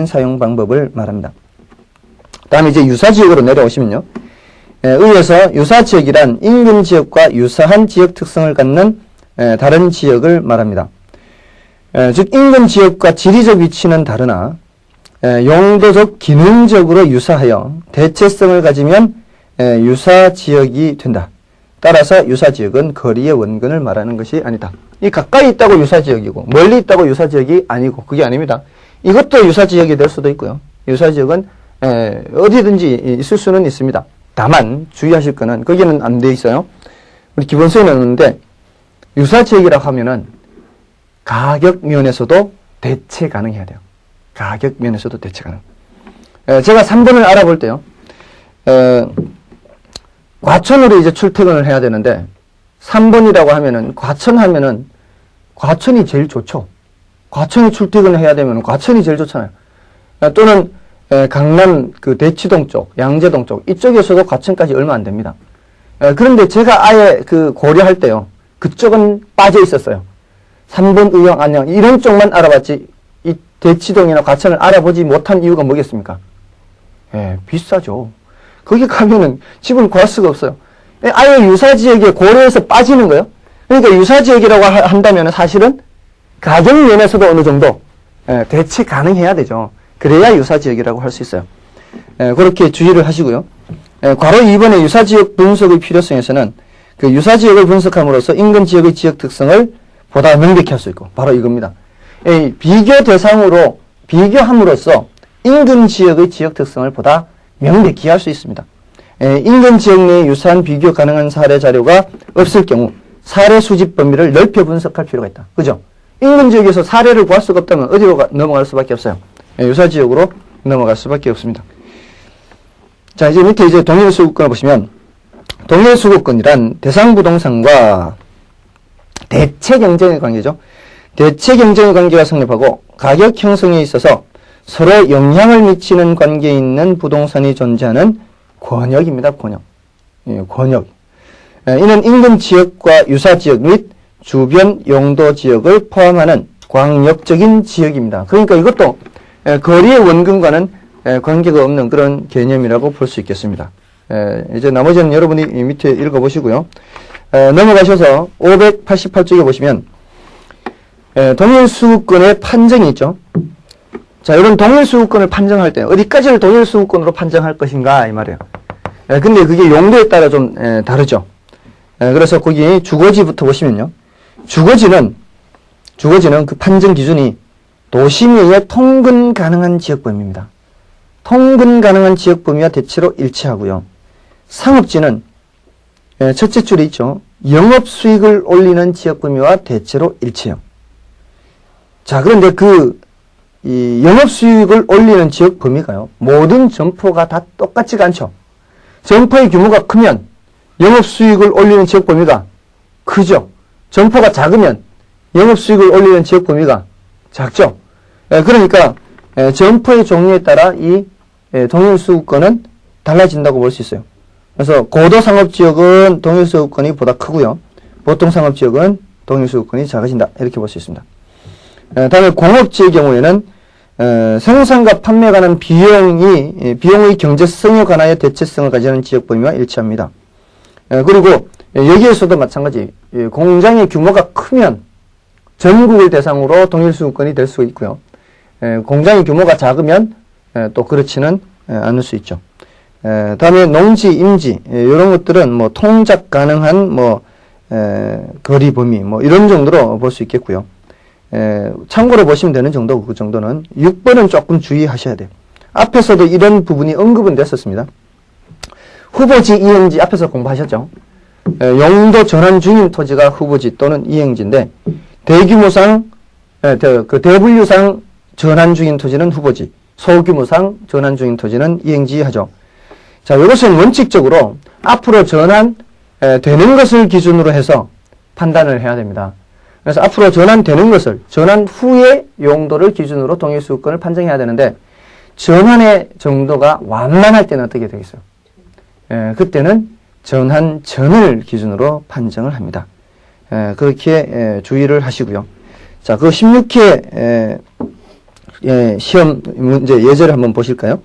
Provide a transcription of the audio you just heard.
사용 방법을 말합니다. 다음에 이제 유사지역으로 내려오시면요. 의에서 유사지역이란 인근 지역과 유사한 지역 특성을 갖는 다른 지역을 말합니다. 즉 인근 지역과 지리적 위치는 다르나 용도적 기능적으로 유사하여 대체성을 가지면 유사지역이 된다. 따라서 유사지역은 거리의 원근을 말하는 것이 아니다. 이 가까이 있다고 유사지역이고 멀리 있다고 유사지역이 아니고 그게 아닙니다. 이것도 유사지역이 될 수도 있고요. 유사지역은 어디든지 있을 수는 있습니다. 다만 주의하실 거는 거기는 안 돼 있어요. 우리 기본서에 넣었는데 유사지역이라고 하면은 가격 면에서도 대체 가능해야 돼요. 가격 면에서도 대체 가능. 제가 3번을 알아볼 때요. 과천으로 이제 출퇴근을 해야 되는데 3번이라고 하면은 과천하면은 과천이 제일 좋죠. 과천에 출퇴근을 해야 되면 과천이 제일 좋잖아요. 또는 강남 그 대치동 쪽, 양재동 쪽 이쪽에서도 과천까지 얼마 안 됩니다. 그런데 제가 아예 그 고려할 때요. 그쪽은 빠져 있었어요. 3번 의왕 안양 이런 쪽만 알아봤지 이 대치동이나 과천을 알아보지 못한 이유가 뭐겠습니까? 비싸죠. 거기 가면은 집을 구할 수가 없어요. 아예 유사지역에 고려해서 빠지는 거예요. 그러니까 유사지역이라고 한다면 사실은 가격 면에서도 어느 정도 대체 가능해야 되죠. 그래야 유사지역이라고 할 수 있어요. 그렇게 주의를 하시고요. 괄호 2번의 유사지역 분석의 필요성에서는 그 유사지역을 분석함으로써 인근 지역의 지역 특성을 보다 명백히 할 수 있고 바로 이겁니다. 비교 대상으로 비교함으로써 인근 지역의 지역 특성을 보다 명백히 할 수 있습니다. 인근 지역 내에 유사한 비교 가능한 사례 자료가 없을 경우 사례 수집 범위를 넓혀 분석할 필요가 있다. 그죠? 인근 지역에서 사례를 구할 수가 없다면 어디로 넘어갈 수밖에 없어요? 유사지역으로 넘어갈 수밖에 없습니다. 자, 이제 밑에 이제 동일수급권을 보시면 동일수급권이란 대상부동산과 대체 경쟁의 관계죠. 대체 경쟁의 관계가 성립하고 가격 형성에 있어서 서로 영향을 미치는 관계에 있는 부동산이 존재하는 권역입니다. 권역. 권역. 이는 인근 지역과 유사지역 및 주변 용도 지역을 포함하는 광역적인 지역입니다. 그러니까 이것도 거리의 원근과는 관계가 없는 그런 개념이라고 볼 수 있겠습니다. 이제 나머지는 여러분이 밑에 읽어보시고요. 넘어가셔서 588쪽에 보시면 동일수급권의 판정이 있죠. 자, 이런 동일수급권을 판정할 때 어디까지를 동일수급권으로 판정할 것인가 이 말이에요. 근데 그게 용도에 따라 좀 다르죠. 그래서 거기 주거지부터 보시면요. 주거지는 그 판정 기준이 도심내의 통근 가능한 지역 범위입니다. 통근 가능한 지역 범위와 대체로 일치하고요. 상업지는 첫째 줄에 있죠. 영업 수익을 올리는 지역 범위와 대체로 일치해요. 자, 그런데 이 영업 수익을 올리는 지역 범위가요. 모든 점포가 다 똑같지가 않죠. 점포의 규모가 크면 영업 수익을 올리는 지역 범위가 크죠. 점포가 작으면 영업 수익을 올리는 지역 범위가 작죠. 그러니까 점포의 종류에 따라 이 동일수급권은 달라진다고 볼 수 있어요. 그래서 고도상업지역은 동일수급권이 보다 크고요. 보통상업지역은 동일수급권이 작아진다. 이렇게 볼 수 있습니다. 다음에 공업지의 경우에는 생산과 판매에 관한 비용의 경제성에 관하여 대체성을 가지는 지역 범위와 일치합니다. 그리고 여기에서도 마찬가지 공장의 규모가 크면 전국을 대상으로 동일수급권이 될 수 있고요. 공장의 규모가 작으면 또 그렇지는 않을 수 있죠. 다음에 농지, 임지 이런 것들은 뭐 통작 가능한 거리 범위 이런 정도로 볼 수 있겠고요. 참고로 보시면 되는 정도, 그 정도는 6번은 조금 주의하셔야 돼요. 앞에서도 이런 부분이 언급은 됐었습니다. 후보지, 이행지 앞에서 공부하셨죠. 용도 전환 중인 토지가 후보지 또는 이행지인데 대규모상, 대분류상 전환 중인 토지는 후보지, 소규모상 전환 중인 토지는 이행지 하죠. 자, 이것은 원칙적으로 앞으로 전환되는 것을 기준으로 해서 판단을 해야 됩니다. 그래서 앞으로 전환되는 것을, 전환 후의 용도를 기준으로 동일수급권을 판정해야 되는데 전환의 정도가 완만할 때는 어떻게 되겠어요? 그때는 전환 전을 기준으로 판정을 합니다. 그렇게 주의를 하시고요. 자, 그 16회 시험 문제 예제를 한번 보실까요?